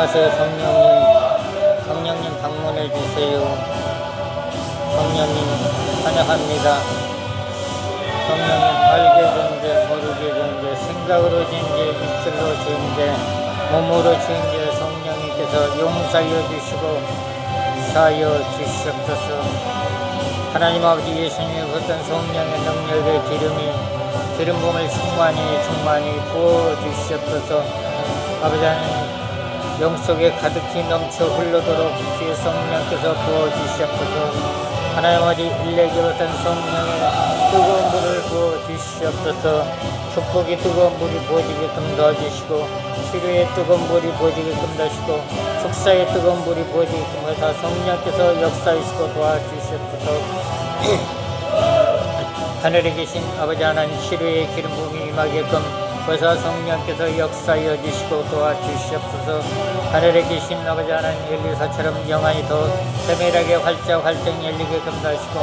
안녕하세요. 성령님 방문해 주세요. 성령님 환영합니다. 성령님 알게 존재, 모르게 존재, 생각으로 존재, 입술로 존재, 몸으로 존재, 성령님께서 용서하여 주시고 사하여 주시옵소서. 하나님 아버지 예수님의 어떤 성령의 능력의 기름 부음을 충만히 부어 주시옵소서. 아버지 하나님 영속에 가득히 넘쳐 흘러도록 주의 성령께서 부어주시옵소서. 하나님 아버지 일렉의 어떤 성령의 뜨거운 물을 부어주시옵소서. 축복이 뜨거운 물이 부어지게끔 도와주시고 치료의 뜨거운 물이 부어지게끔 도와주시고 축사의 뜨거운 물이 부어지게끔 해서 성령께서 역사하시고 도와주시옵소서. 하늘에 계신 아버지 하나님 치료의 기름 부음이 임하게끔 보사 성령께서 역사하여 주시고 도와주시옵소서. 하늘에 계신 아버지 하나님 엘리사처럼 영안이 더 세밀하게 활짝 열리게끔 하시고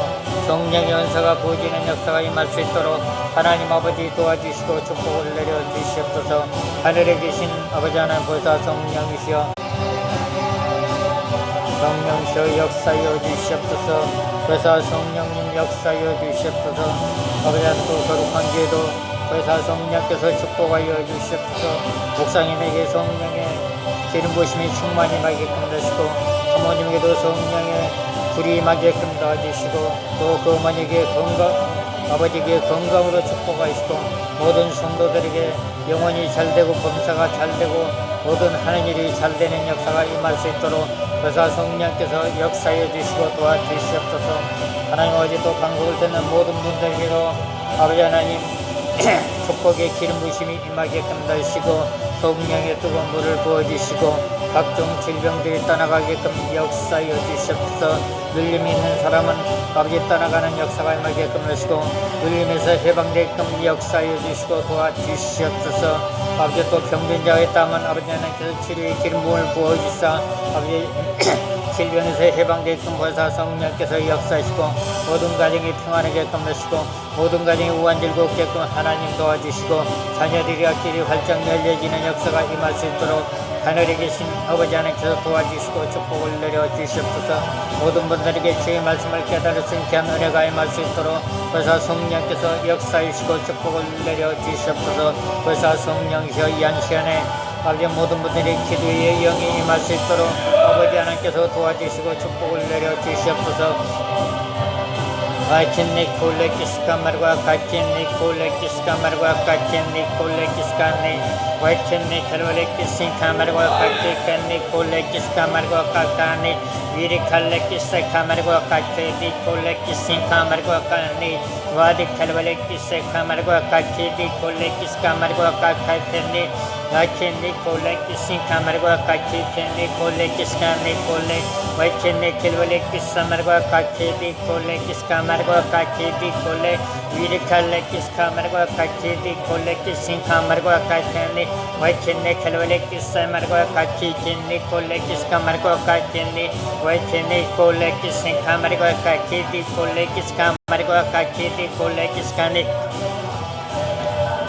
성령의 은사가 부어지는 역사가 임할 수 있도록 하나님 아버지 도와주시고 축복을 내려주시옵소서. 하늘에 계신 아버지 하나님 보사 성령이시여 역사하여 주시옵소서. 보사 성령님 역사하여 주시옵소서. 아버지 하나님 또 거룩한 기회도 보혜사 성령께서 축복하여 주시옵소서. 목사님에게 성령의 기름 부으심이 충만히 임하게끔 하시고 사모님에게도 성령의 불이 임하게끔 도와주시고 또 그 어머니에게 아버지에게 건강으로 축복하시고 모든 성도들에게 영혼이 잘되고 범사가 잘되고 모든 하는 일이 잘되는 역사가 임할 수 있도록 보혜사 성령께서 역사해 주시고 도와주시옵소서. 하나님 아버지 또 방송을 듣는 모든 분들에게도 아버지 하나님 축복의 기름 부으심이 임하게끔 하시고 성령의 뜨거운 물을 부어주시고 각종 질병들이 떠나가게끔 역사하여 주시옵소서. 눌림이 있는 사람은 아버지 떠나가는 역사가 임하게끔 하시고 눌림에서 해방되게끔 역사하여 주시고 도와주시옵소서. 아버지 또 병든 자가 있다면 아버지 하나님께서 치료의 기름 부음을 부어주시사 아버지 질병에서 해방되게끔 보사 성령께서 역사하시고 모든 가정이 평안하게끔 하시고 모든 가정이 우환즐겁게끔 하나님 도와주시고 자녀들이 앞길이 활짝 열려지는 역사가 임할 수 있도록 하늘에 계신 아버지 하나님께서 도와주시고 축복을 내려주시옵소서. 모든 분들에게 주의 말씀을 깨달을 수 있게 한 은혜가 임할 수 있도록 보사 성령께서 역사하시고 축복을 내려주시옵소서. 보사 성령이여 이 한 시간에 아버지 모든 분들이 기도의 영이 임할 수 있도록 아버지 하나님께서 도와주시고 축복을 내려주시옵소서. Vachinni kule kiska marwa kachinni kule kiska marwa kachinni kule kiska ni vachinni khalwale kisin kamarwa kachikanni kule kiska marwa kakani viri khalle kisse kamarwa kachedi kule kisin kamarwa kani vadi khalwale kisse kamarwa kachedi kule kiska marwa kakani vachinni kule kisin kamarwa kachikani kule kiska ni kule vachinni khalwale kissa marwa kachedi kule kiska marwa kachedi kule viri khalle kiska marwa kachedi kule kisin kamarwa kakani vachinni khalwale kissa marwa kachikani kule kiska marwa kakani vachinni kule kisin kamarwa kachedi kule kiska marwa kachedi kule kiska ni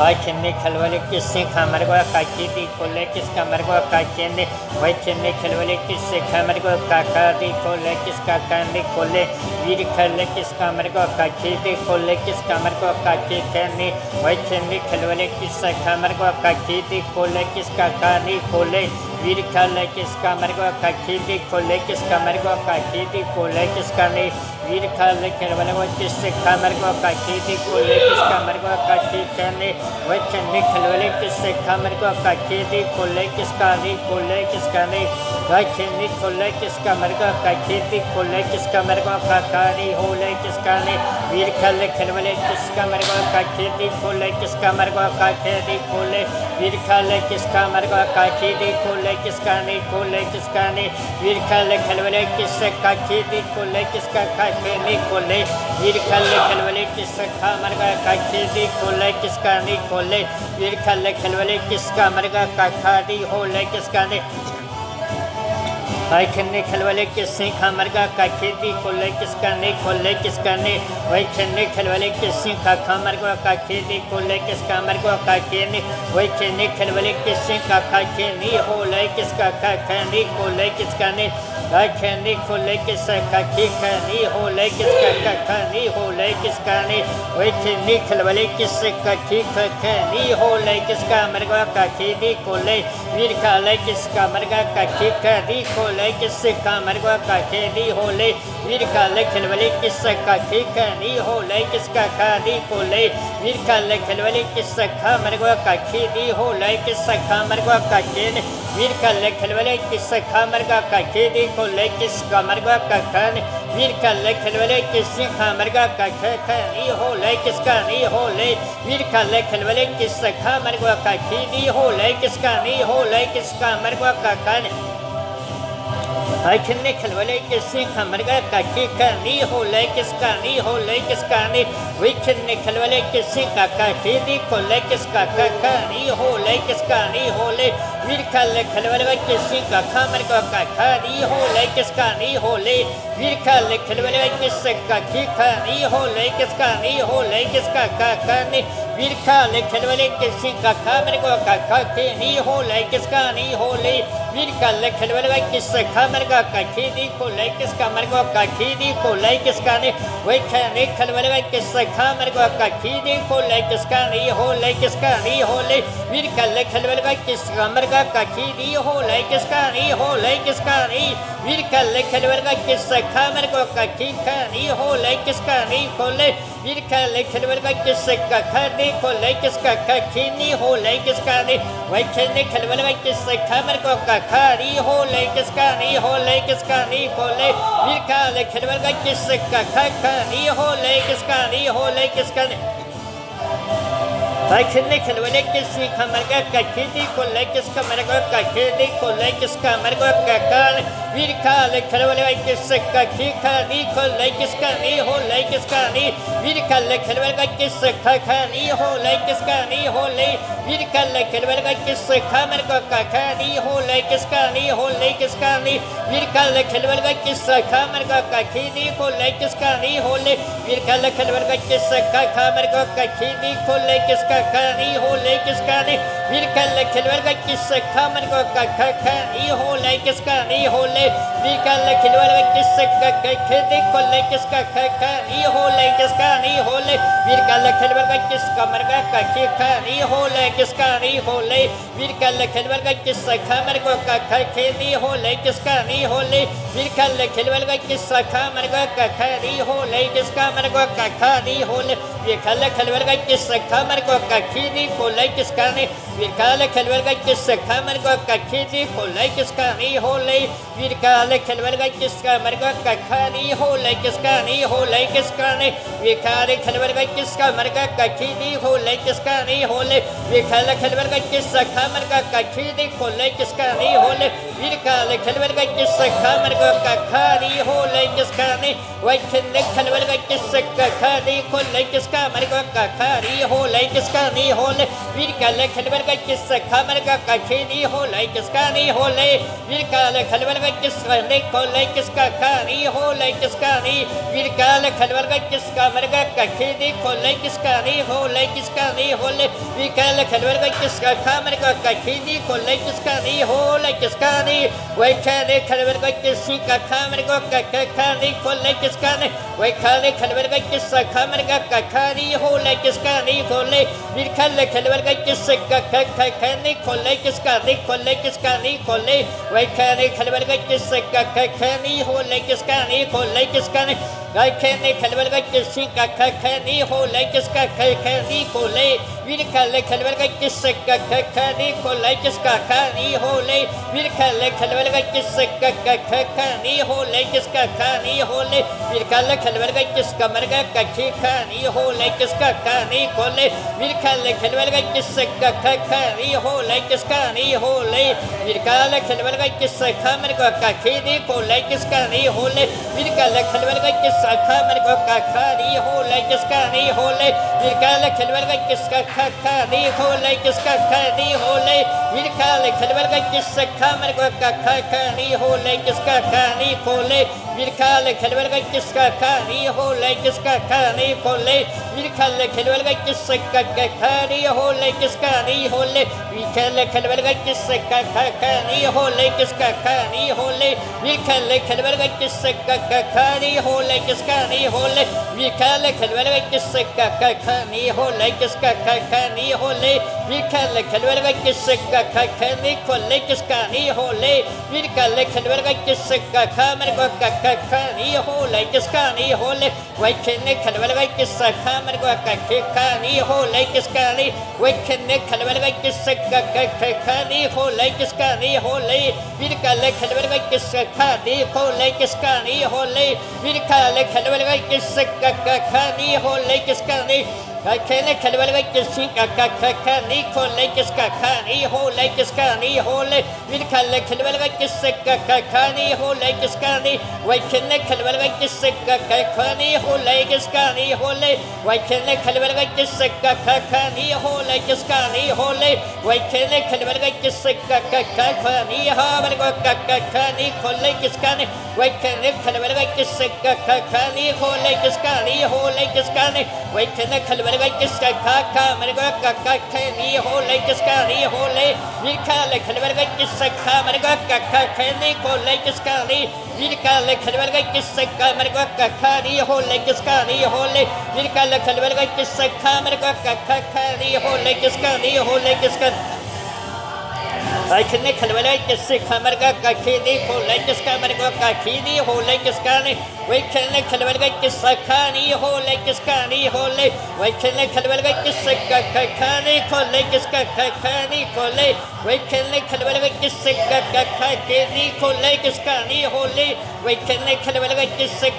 vachinni khalwale kisse kamarwa kachedi kule kiska marwa kakani vachinni khalwale kisse kamarwa kakadi kule kiska kandi kule viri khalle kiska marwa kachedi kule kiska marwa kachikani vachinni khalwale kisse kamarwa kachedi kule kiska kani kule viri khalle kiska marwa kachedi kule kiska marwa kachedi kule kiska ni viri khalle khalwale kisse kamarwa kachedi kule kiska marwa kachikani vachinni khalwale kisse kamarwa kachedi kule kiska ni kule kiska ni vachinni kule kiska marwa kachedi kule kiska marwa kakari hole kiska ni viri khalle khalwale kiska marwa kachedi kule kiska marwa kachedi kule viri khalle kiska marwa kachedi kule kiska ni kule kiska ni viri khalle khalwale kisse kachedi kule kiska kacheni kule viri khalle khalwale kisse kamarwa kachedi kule kiska ni kule viri khalle khalwale kiska marwa kakari hole kiska ni भाई खेलने खलवाले किसने खामरगा का खेती खोले किसका नहीं खोले किसका नहीं वही खेलने खलवाले किसने खा मरगा का खेती खोले किसका मरगा का खेने वही खेलने खलवाले किसने का खा खेनी हो ले किसका खा खैनी खोले किसका नहीं भाई खेलने खोले किसका खा खैनी हो ले किसका खा खैनी हो ले किसका नहीं वही खेलने खलवाले किससे का खैनी हो ले किसका मरगा का खेती खोले वीर खा ले किसका मरगा का खेती खोले किससे का मरगा का खेती हो ले वीर का ले खलवले किससे का नहीं हो ले किसका खादी को ले वीर का ले खलवले किससे खा मरगा का खेती हो ले किससे खा मरगा का खेन वीर का ले खलवले किससे खा मरगा का खेती को ले किसका मरगा का खान वीर का ले खलवले किससे खा मरगा का नहीं हो ले किसका नहीं हो ले वीर का ले खलवले किससे खा मरगा का खेती हो ले किसका नहीं हो ले किसका मरगा का खान खेलने खलवले किससे खमरगा का नहीं हो ले किसका नहीं हो ले किसका नहीं वही खेलने खलवले किससे का खेती को ले किसका नहीं हो ले किसका नहीं हो ले वीर का ले खलवले किससे का खमरगा का नहीं हो ले किसका नहीं हो ले वीर का ले खलवले किससे का नहीं हो ले किसका नहीं हो ले किसका नहीं वीर का ले खलवले किससे का खमरगा का नहीं हो ले किसका नहीं हो ले वीर का ले खलवले किससे खमरगा का खेती को ले किसका मरगा का खेती को ले किसका नहीं वही खेलने खलवले किससे खा मरगा का खेती को ले किसका नहीं हो ले किसका नहीं हो ले वीर का ले खलवले किसका मरगा का खेती हो ले किसका नहीं हो ले किसका नहीं वीर का ले खलवले किससे खा मरगा का नहीं हो ले किसका नहीं हो ले वीर का ले खलवले किससे का खाने को ले किसका खीनी हो ले किसका नहीं वही खेलने खलवले किससे खा मरगा का खारी हो ले किसका नहीं हो ले किसका नहीं हो ले वीर का ले खलवले किससे का नहीं हो ले किसका नहीं हो ले किसका नहीं भाई खेलने खलवले किससे खमरगा का खेती को ले किसका मरगा का खेती को ले किसका मरगा का कान वीर का ले खलवले किससे का नहीं को ले किसका नहीं हो ले किसका नहीं वीर का ले खलवले किससे नहीं हो ले किसका नहीं हो ले वीर का ले खलवले किससे मरगा का नहीं हो ले किसका नहीं हो ले किसका नहीं वीर का ले खलवले किससे मरगा का खेती को ले किसका नहीं हो ले वीर का ले खलवले किससे मरगा का खेती को ले किसका नहीं हो ले किसका नहीं वीर का ले खलवले किससे मरगा का नहीं हो ले किसका नहीं हो ले वीर का ले खलवले किससे खेती को ले किसका नहीं हो ले किसका नहीं हो ले वीर का ले खलवले किसका मरगा का नहीं हो ले किसका नहीं हो ले वीर का ले खलवले किससे मरगा का नहीं हो ले किसका नहीं हो ले वीर का ले खलवले किससे मरगा का नहीं हो ले किसका मरगा का नहीं हो ले वीर का ले खलवले किससे मरगा का खीदी को ले किसका नहीं वीर का ले खलवले किससे मरगा का खीदी को ले किसका नहीं हो ले वीर का ले खलवले किसका मरगा का नहीं हो ले किसका नहीं हो ले किसका नहीं वीर का ले खलवले किसका मरगा का खीदी हो ले किसका नहीं हो ले वीर का ले खलवले किसका मरगा का खीदी को ले किसका नहीं हो ले वीर का ले खलवले किसका मरगा का नहीं हो ले किसका नहीं वही खेलने खलवले किसका नहीं को ले किसका मरगा का नहीं हो ले किसका नहीं हो ले वीर का ले खलवले किसका मरगा का नहीं हो ले किसका नहीं हो ले वीर का ले खलवले किसका नहीं को ले किसका नहीं हो ले किसका नहीं वीर का ले खलवले किसका मरगा का नहीं को ले किसका नहीं हो ले किसका नहीं हो ले वीर का ले खलवले किसका मरगा का नहीं को ले किसका नहीं हो ले किसका नहीं वही खेलने खलवले किसका मरगा का नहीं को ले किसका नहीं वही खेलने खलवले किसका मरगा का नहीं हो ले किसका नहीं हो ले वीर का ले खलवले किसका नहीं को ले किसका नहीं को ले किसका नहीं को ले वही खेलने खलवले किसका नहीं हो ले किसका नहीं हो ले किसका नहीं गाय खेलने खलवले किसका नहीं हो ले किसका नहीं को ले वीर का ले खलवले किसका नहीं को ले किसका नहीं हो ले वीर का ले खलवले किसका नहीं हो ले किसका नहीं हो ले वीर का ले खलवले किसका मरगा का नहीं हो ले किसका नहीं को ले वीर का ले खलवले किसका नहीं हो ले किसका नहीं हो ले वीर का ले खलवले किसका मरगा का नहीं को ले किसका नहीं हो ले वीर का ले खलवले किसका मरगा का नहीं हो ले किसका नहीं हो ले वीर का ले खलवले किसका खा खा नी होले किसका खा नी होले वीर काले खलबल का किसका खा मेरे को का खा खा नी होले किसका खा नी खोले वीर काले खलबल का किसका खा नी होले किसका खा नी खोले वीर काले खलबल का किसका खा नी होले किसका नी होले वीर काले खलबल का किसका खा नी होले किसका खा नी होले वीर काले खलबल का किसका खा नी होले किसका नी होले वीर काले खलबल का किसका खा नी होले किसका खा नी होले वीर काले खलबल का किसका खा नी खोले किसका नी होले वीर काले खलबल का किसका खा मेरे को खा नी होले किसका नी होले वही खेलने खलबल का किसका खा मेरे को खा नी होले किसका नी वही खेलने खलबल का किसका खा नी होले किसका नी होले वीर काले खलबल का किसका खा नी होले किसका नी होले वीर काले खलबल का किसका खा नी होले किसका नी खेलने खलबल का किसका खा नी खोले किसका खा नी होले किसका नी होले वीर काले खलबल का किसका खा नी होले किसका नी वही खेलने खलबल का किसका खा नी होले किसका नी होले वही खेलने खलबल का किसका खा नी होले किसका नी होले वही खेलने खलबल का किसका खा नी हावल को खा नी खोले किसका नी वही खेलने खलबल का किसका खा नी होले किसका नी होले किसका नी वही खेलने खलबल का किसका खा मेरे को खा नी होले किसका नी होले वीर काले खलबल का किसका खा मेरे को खा नी खोले किसका नी वीर काले खलबल का किसका मेरे को खा नी होले किसका नी होले वीर काले खलबल का किसका खा मेरे को खा नी होले किसका नी होले किसका खेलने खलबल का किससे खमर का खी दी खोले किसका मेरे को खी दी होले किसका नहीं वही खेलने खलबल का किस्सा खानी होले किसका नहीं होले वही खेलने खलबल का किस्सा खानी खोले किसका खानी खोले वही खेलने खलबल का किस्से खानी खोले किसका नहीं होले वही खेलने खलबल का किस्से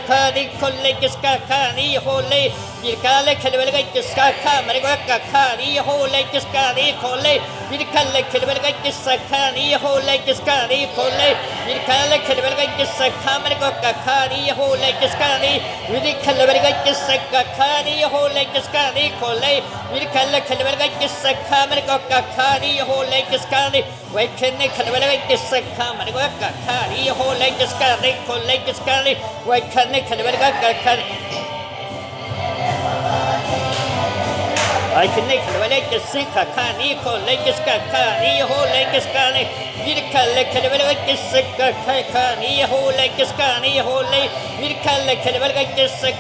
खानी खोले किसका खानी होले वीर काले खलबल का किसका खा मेरे को खानी होले किसका नहीं खोले वीर काले खलबल का किस्सा खानी होले किसका नहीं खोले वीर काले खलबल का किस्सा खा मेरे को खानी होले किसका नहीं वीर खलबल का किस्सा खानी होले किसका नहीं खोले वीर काले खलबल का किस्सा खा मेरे को खानी होले किसका नहीं वही खेलने खलबल का किस्सा खा मेरे को खानी होले किसका नहीं खोले किसका नहीं वही खेलने खलबल का खेलने खलबल किससे खानी खोले किसका खानी होले किसका नहीं वीर काले खलबल का किससे खानी होले किसका नहीं होले वीर काले खलबल का किससे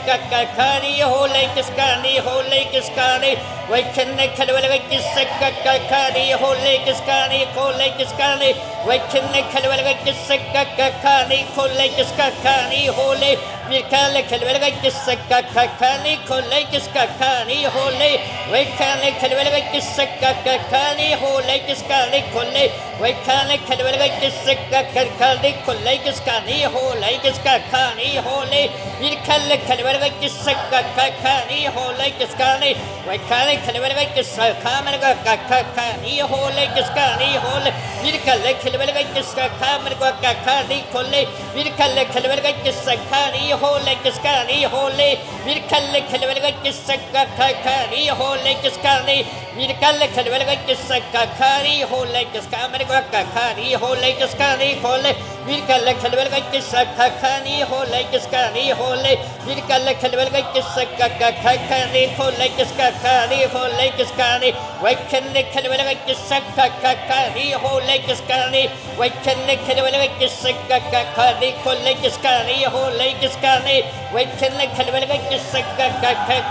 खानी होले किसका नहीं होले किसका नहीं वही खेलने खलबल का किससे खानी होले किसका नहीं खोले किसका नहीं वही खेलने खलबल का किससे खानी खोले किसका खानी होले वीर काले खलबल का किससे खानी खोले किसका खानी होले वही खाने खलबल का किससे खानी होले किसका नहीं खोले वही खाने खलबल का किससे खानी खोले किसका नहीं होले किसका खानी होले वीर काले खलबल का किससे खानी होले किसका नहीं वही खाने खलबल का किसका खा मेरे को खानी होले किसका नहीं होले वीर काले खलबल का किसका खा मेरे को खानी खोले वीर काले खलबल का किसका खानी होले किसका नहीं होले वीर काले खलबल का किसका खानी होले किसका नहीं वीर काले खलबल का किसका खानी होले किसका मेरे को खानी होले किसका नहीं खोले वीर काले खलबल का किसका खानी होले किसका नहीं होले वीर काले खलबल का किसका खानी खोले किसका खानी होले किसका नहीं वही खेलने खलबल का किसका खानी होले किसका नहीं वही खेलने खलबल का किसका खानी खोले किसका नहीं होले किसका नहीं वही खेलने खलबल का किसका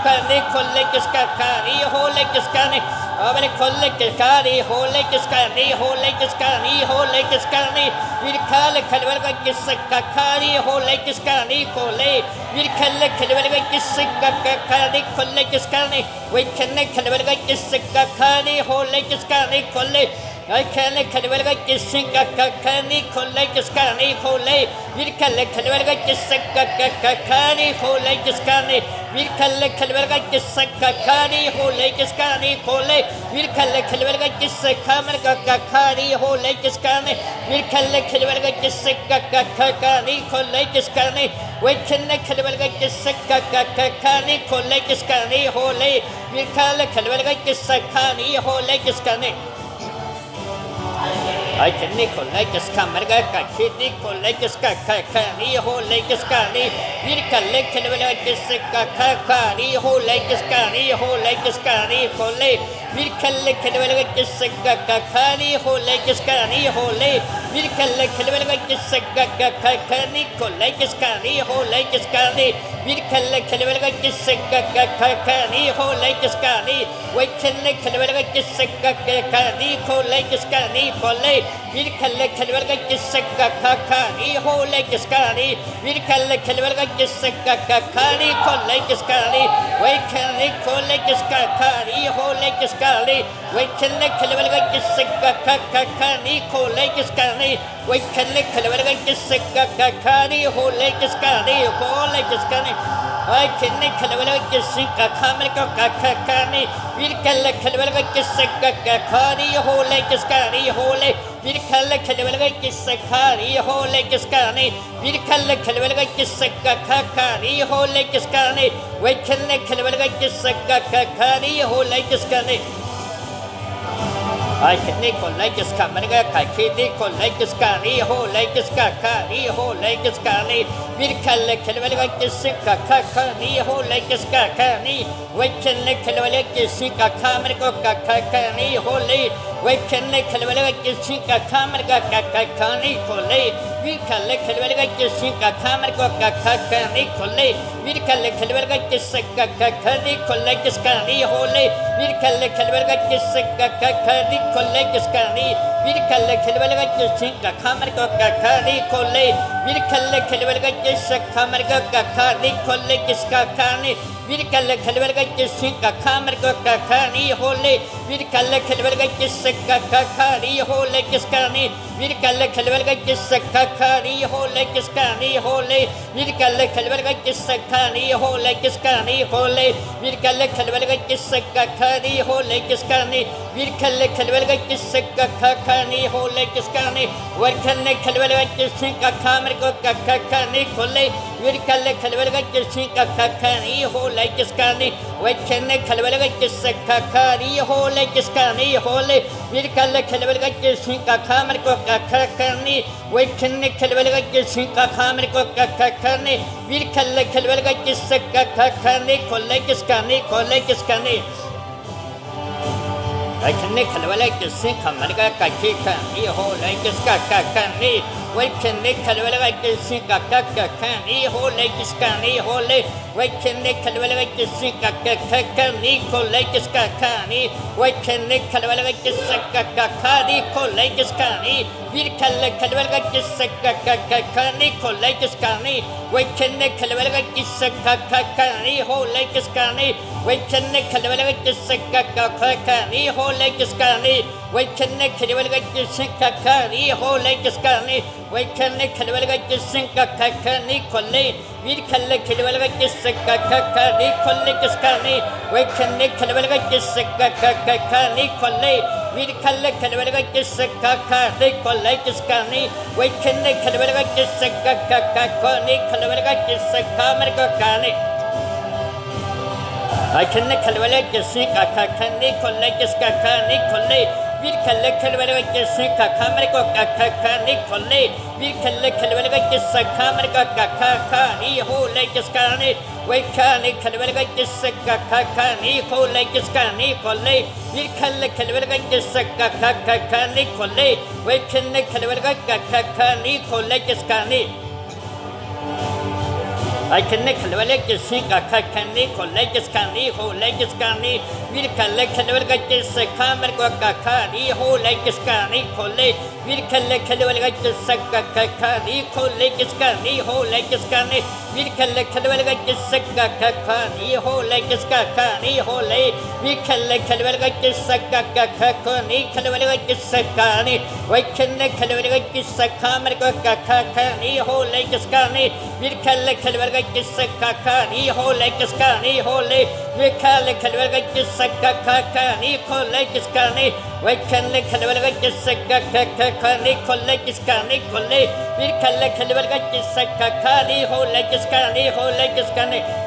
खानी खोले किसका खानी होले किसका नहीं अबे खोले किसका नहीं होले किसका नहीं होले किसका नहीं होले किसका नहीं वीर काले खलबल का किसका खानी होले किसका नहीं खोले वीर काले खलबल का किसका खानी खोले किसका नहीं वही खेलने खलबल का किसका खानी होले किसका नहीं खोले I can let Kalwaka kiss sink a kakani, collect a scanny, hole, we can let Kalwaka kiss a kakani, hole, like a scanny, we can let Kalwaka kiss a kakani, hole, like a scanny, hole, we can let Kalwaka kiss a kamakakani, hole, like a scanny, we can let Kalwaka kiss a kakani, hole, like a scanny, we can let Kalwaka kiss a kakani, hole, like a scanny, hole, we can let Kalwaka kiss a kani, hole, like a scanny. I can nickel like a scammerga, kid nickel like a scacani, hole like a scani, Mirka like a secacani, hole like a scani, hole like a scani, hole, Mirka like a secacani, hole like a scani, hole, Mirka like a secacani, like a scani, hole like a scani, Mirka like a secacani, hole like a scani, wait can like a secacani, hole like a scani, hole. Wir kalle kalverga gisakka kakani hole giskani wir kalle kalverga gisakka kakani kolle giskani we kalle kolle giskani hole giskani we kalle kalverga gisakka kakani kolle giskani we kalle kalverga gisakka kakani hole giskani I can make a sink a comical kakani, we can let a sakakani, hole like a scani, hole, we can let a sakani, hole like a scani, we can let a sakakani, hole like a scani, we can let a sakakani, hole like a scani. I can make a like a scammerga, I can make a like a scani, hole like a scacani, hole like a scani, we can let a sakakani, hole like a scacani, we can let a sikakamerico kakani, hole, we can let a sikakamerica kakani, hole, we can let a sikakamerico kakani, hole, we can let a sakakani, collect a scani, hole, we can let a sakakani, collect a scani, we can let a sikakamerico kakani, hole, we can let a sakamerga kakani, collect a scacani, we can let a sikakamerico kakani, hole, we can let a sakakani, hole like a scani, we can let a sakakani, hole like a scani, hole, we can let a sakani, hole like a scani, hole, we can let a sakakani, hole like a scani, we can let a sakakani, hole like a scani, what can let a sikakamerico kakani, hole, we can let a sikakani, hole like a scani, what can let a sakakani, hole like a scani, hole, we can let a sikakamerico kakani, we can let a sikakamerico kakani, we can let a sakakani, collect a scani, collect a scani. I can make a like a sink a marga kakani, hole like a skakani, we can make a like a sink a kakani, hole like a scani, hole, we can make a like a sink a kakani, collect a skakani, we can make a like a sakakani, collect a scani, we can make a like a sakakani, collect a scani, we can make a like a sakakani, hole like a scani, we can make a like a sakakani, hole like a scani, we can make a like a sakakani, hole like a scani, we can make a like a sakakani, collect, we can make a like a sakakani, collect a scani, we can make a like a sakakani, collect, we can make a like a sakakani, collect a scani, we can make a like a sakakani, collect a sakamericani. I can make a like a sikakani, collect a skakani, collect, we can let a sikakamico kakani, collect, we can let a sakamerica kakani, hole like a scani, we can let a sikakani, hole like a scani, collect, we can let a sakakani, collect, we can let a kakani, collect a scani. I can make a like a sink a kakani, collect a scani, hole like a scani, we can let a sakamerico kakani, hole like a scani, collect, we can let a sakakani, collect a scani, hole like a scani, we can let a sakakani, hole like a scani, hole, Vikelle Kelvega Kisaka Kakoni, Kelvega Kisakani, Wakenne Kelvega Kisakamergo Kakani, Ho Lake Skani, Vikelle Kelvega Kisakani, Ho Lake Skani, Holy, Vikelle Kelvega Kisakakani, Ho Lake Skani, Wakenne Kelvega Kisakakani, Ho Lake Skani, Holy, Vikelle Kelvega Kisakakani, Ho Lake Skani, Ho Lake Skani.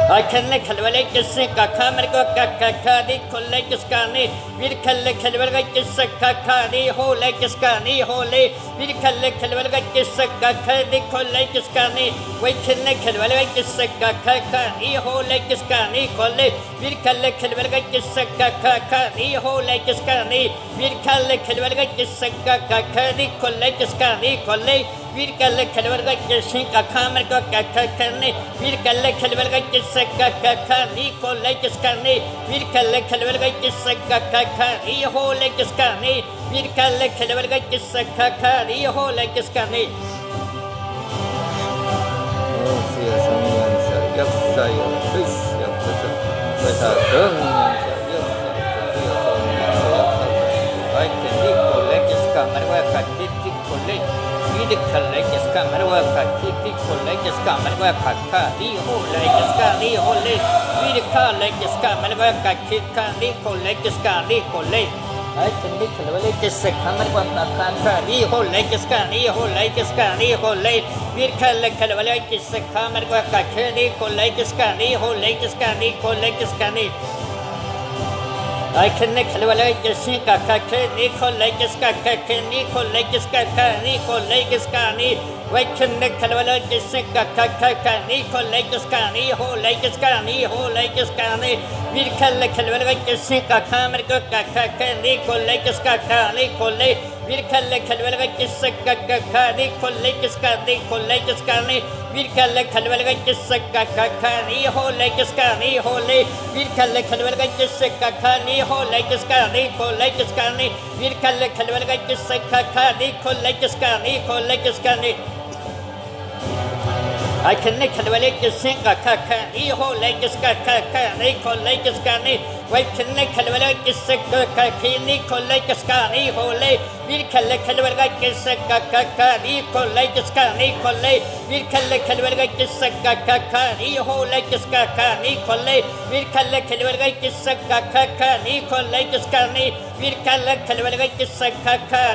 I can let Calvary kiss a camargo cacadi, collect scani, will collect Calvary kiss a cacadi, whole like scani, holy, will collect Calvary kiss a cacadi, collect scani, wait can let Calvary kiss a cacadi, whole like scani, collect, will collect Calvary kiss a cacadi, whole like scani, will collect Calvary kiss a cacadi, collect scani, collect. वीर कल्ले खलवरगा किसी का खामर को क्या करने वीर कल्ले खलवरगा किस का नी को ले किसका नहीं वीर कल्ले खलवरगा किस का नी हो ले किसका नहीं वीर कल्ले खलवरगा किस का नी हो ले किसका नहीं दिखले जिसका मरवा का खेती खोले जिसका मरवा का दी हो ले जिसका दी हो ले वीर खाले जिसका मरवा का खेती दी खोले जिसका दी खोले आई चंदी खलवले जिसका मरवा का दी हो ले जिसका दी हो ले जिसका दी हो ले वीर खाले खलवले जिसका मरवा का खेती खोले जिसका दी हो ले जिसका दी खोले जिसका दी I can Nicolay Jessica Kaka, Nicolay Jessica Kaka, Nicolay Jessica Nicolay Jessica, wait can Nicolay Jessica Kaka, Nicolay Jessica, who like Jessica, who like Jessica, we can Nicolay Jessica Camergo Kaka, Nicolay Jessica, Nicolay, we can Nicolay Jessica Kaka, Nicolay Jessica, Nicolay Jessica, we can Nicolay Jessica Kaka, who like Jessica, holy, we can Nicolay Jessica. हो like इसका नहीं को like इसका नहीं वीर कल खलवल का किससे खा नहीं को लाइक इसका नहीं को लाइक इसका नहीं आई खन्ने खलवले किससे का नहीं हो लाइक इसका नहीं को लाइक इसका नहीं वही खन्ने खलवले किससे नहीं को लाइक इसका नहीं हो ले वीर खल खलवल का किससे नहीं को लाइक इसका नहीं को ले वीर खल खलवल का किससे नहीं हो लाइक इसका नहीं को ले वीर खल खलवल का किससे नहीं को लाइक इसका नहीं वीर खल खलवल का किससे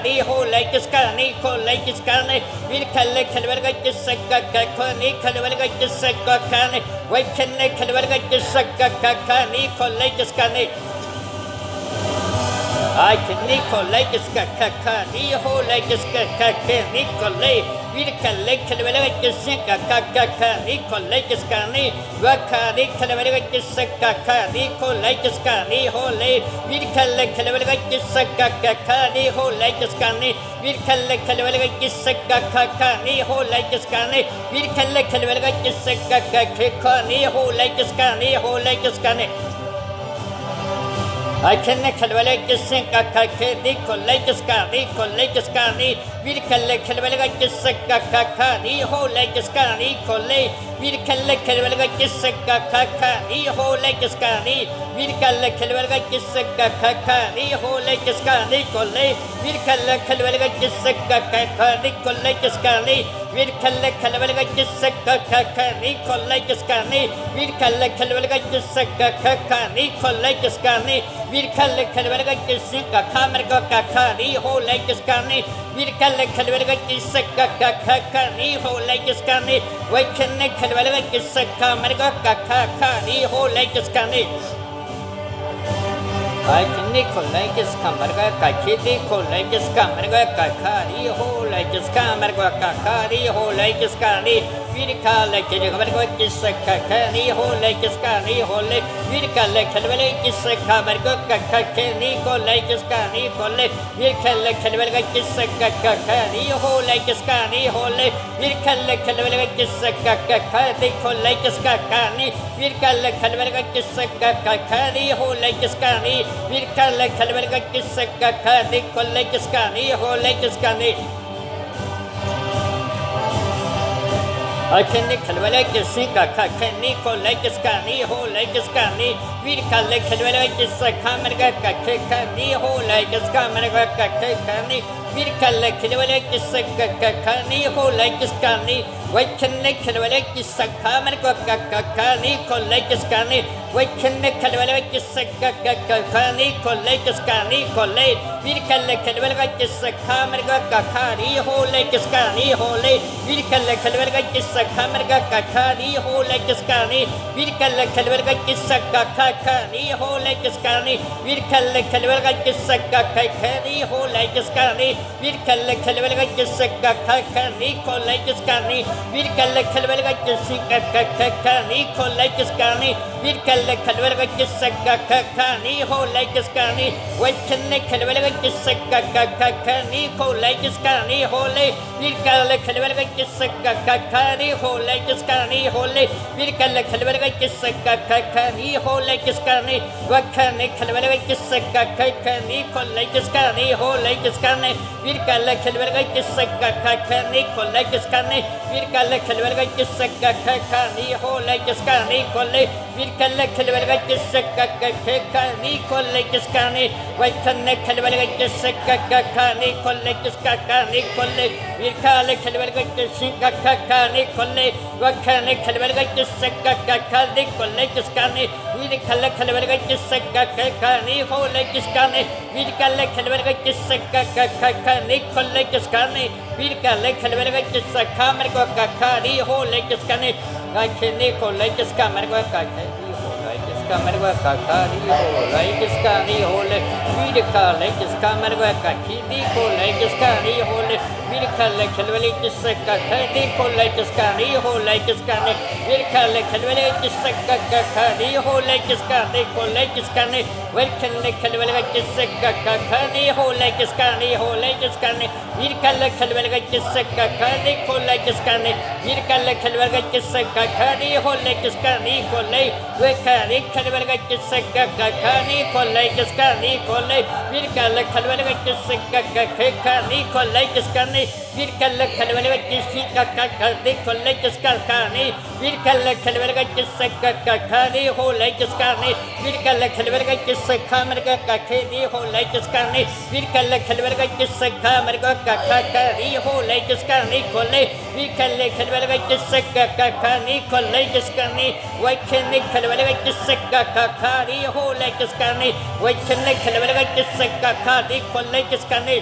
नहीं हो लाइक इसका नहीं को लाइक इसका नहीं वीर खल खलवल का किससे नहीं खलवल का किससे नहीं वही खन्ने खलवल का किससे नहीं को लाइक इसका नहीं I can Nicolay Kaka, Niho like Kaka, Nicolay, Virka Lake Kalaka, Kaka, Nicolay Skani, Waka, Nicolay Kaka, Nicolay Skani, Hole, Virka Lake Kalaka, Niho like Skani, Virka Lake Kalaka, Niho like Skani, Virka Lake Kalaka, Niho like Skani, Hole like Skani. I can Kalvale Kisaka Kaki, Collect Scani, Collect Scani, we collect Kalvale Kisaka, Niho like Scani, Collect, we collect Kalvale Kisaka, Niho like Scani, we collect Kalvale Kisaka, Niho like Scani, Collect, we collect Kalvale Kisaka, Collect Scani, we collect Kalvale Kisaka, Collect Scani, we collect Kalvale Kisaka, Collect Scani. वीर कल खलवल का किसी का खामर का नहीं हो like इसका नहीं वीर कल खलवल का किसी का नहीं हो लाइक इसका नहीं वही खन्ने खलवल का किसी खामर का नहीं हो लाइक इसका नहीं आई किन्नी को लाइक इसका मरगा खेती को लाइक इसका मरगा नहीं हो लाइक इसका मरगा नहीं हो लाइक इसका नहीं वीर का लाइक खबर को किसी का नहीं हो लाइक इसका नहीं हो ले वीर का लाइक खलवल किसी खबर को नहीं को लाइक इसका नहीं हो ले वीर का लाइक खलवल किसी का नहीं हो लाइक इसका नहीं हो ले वीर का लाइक खलवल किसी नहीं को लाइक इसका नहीं वीर का लाइक खलवल किसी नहीं हो लाइक इसका नहीं वीर का लाइक खलवल किसी नहीं को लाइक इसका नहीं हो लाइक इसका नहीं Akini kalwala kisika kakani ko laikiskani ho laikiskani virkale kalwala kisakamarga kakani ho laikiskamarga kakani virkale kalwala kisakakani ho laikiskani Wakenne kalwala kisakamarga kakani ko laikiskani Wakenne kalwala kisakakani ko laikiskani ko lai virkale kalwala kisakamarga kakani ho laikiskani ho lai virkale kalwala kisakamarga kakani ho laikiskani virkale kalwala kisakakani ho laikiskani virkale kalwala kisakakani ho laikiskani virkale kalwala kisakakani ko laikiskani virkale kalwala kisakakani ko laikiskani virkale kalwala kisakakani ho laikiskani wakenne kalwala kisakakani ko laikiskani ho lai virkale kalwala kisakakani ho laikiskani ho lai virkale kalwala kisakakani ho laikiskani wakenne kalwala kisakakani ko laikiskani ho laikiskani virkale kalwala kisakakani ko laikiskani virkale kalwala kisakakani ho laikiskani ko lai virkale kalwala kisakakani ko laikiskani wakenne kalwala kisakakani ko laikiskani ko lai virkale kalwala kisakakani ko lai wakenne kalwala kisakakani ko laikiskani virkale kalwala kisakakani ho laikiskani virkale kalwala kisakakani ko laikiskani virkale kalwala kisakamarga kakani ho laikiskani akene ko laikiskamarga kakani ho laikiskamarga kakani ho laikiskani ho virkale kiskamarga kakini ko laikiskani ho virkale kalwala kisakakani ko laikiskani ho laikiskani virkale kalwala kisakakani ho laikiskani ko laikiskani virkale kalwala kisakakani ho laikiskani ho laikiskani virkale kalwala kisakakani ko laikiskani virkale kalwala kisakakani ho laikiskani ko lai virkale kalwala kisakakani ko laikiskani ko lai virkale kalwala kisakakani ko laikiskani virkale kalwala kisakakani ko laikiskani virkale kalwala kisakakani ho laikiskani virkale kalwala kisakamarga kakani ho laikiskani virkale kalwala kisakamarga kakani ho laikiskani ko lai virkale kalwala kisakakani ko laikiskani wakenne kalwala kisakakani ho laikiskani wakenne kalwala kisakakani ko laikiskani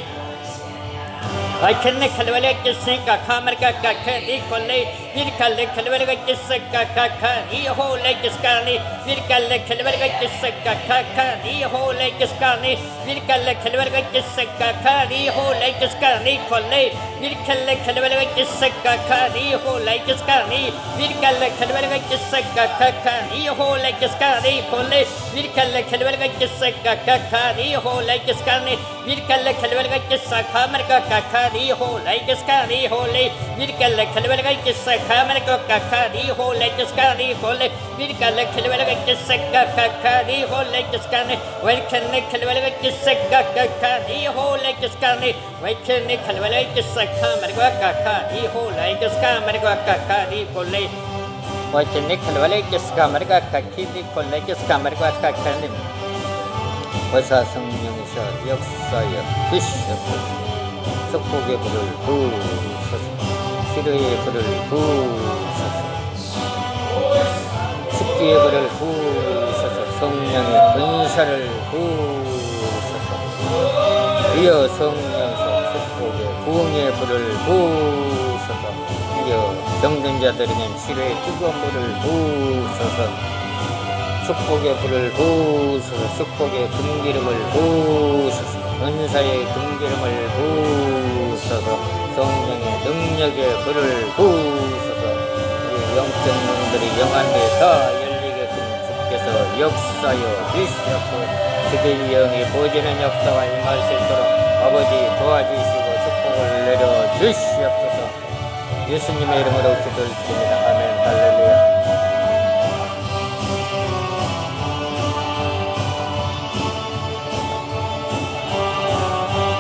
akenne kalwala kisakamarga kakani ko lai virkale kalwala kisakakani ho laikiskani virkale kalwala kisakakani ho laikiskani virkale kalwala kisakakani ho laikiskani ko lai virkale kalwala kisakakani ho laikiskani virkale kalwala kisakakani ho laikiskani ko lai virkale kalwala kisakakani ho laikiskani virkale kalwala kisakamarga kakani ho laikiskani ho lai virkale kalwala kisakamarga kakani ho laikiskani ko lai virkale kalwala kisakakani ho laikiskani wakenne kalwala kisakakani ho laikiskani wakenne kalwala kisakamarga kakani ho laikiskamarga kakani ko lai wakenne kalwala kisakamarga kakani ko laikiskamarga kakani 화사성령에서 역사여 주시옵소서 축복의 불을 부으소서 치료의 불을 부으소서 축기의 불을 부으소서 성령의 권사를 부으소서 이어 성령서 축복의 부흥의 불을 부으소서 이어 병든 자들에게 치료의 뜨거운 불을 부으소서 축복의 불을 부으소서 축복의 금기름을 부으소서 은사의 금기름을 부으소서 성령의 능력의 불을 부으소서 영적 문들이 영안에 다 열리게끔 주께서 역사여 주시옵고 그들 영이 보지는 역사가 임할 수 있도록 아버지 도와주시고 축복을 내려주시옵소서 예수님의 이름으로 기도를 드립니다. 아멘 할렐루야.